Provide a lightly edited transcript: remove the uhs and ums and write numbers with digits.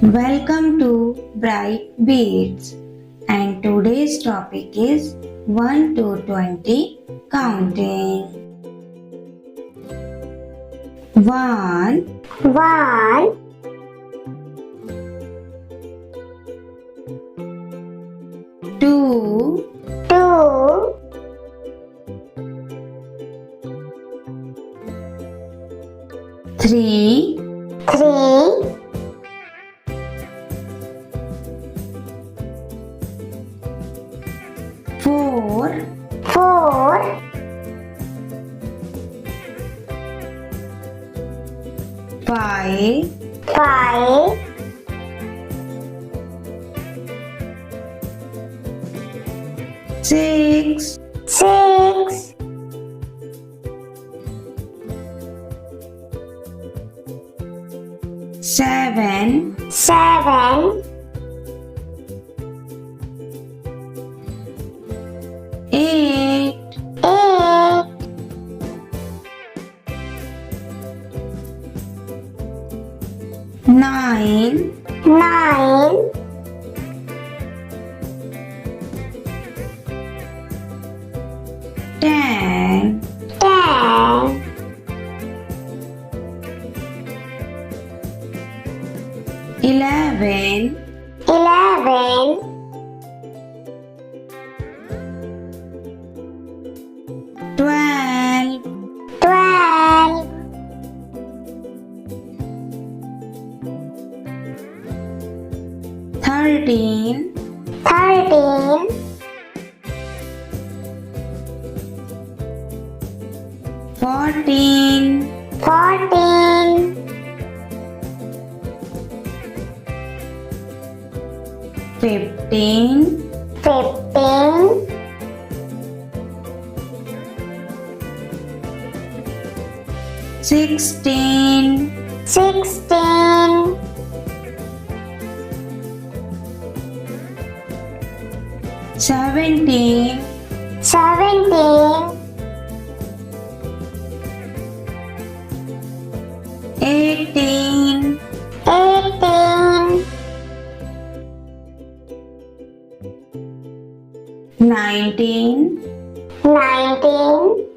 Welcome to Bright Beats, and today's topic is 1 to 20 counting. 1 1 2 2 3 3 4 4 5 5 6 6 7 7 8 8 9 9 10 10 11 11 12 12 13 13 14 14 15 15 16 16 17 17 18 18 19 19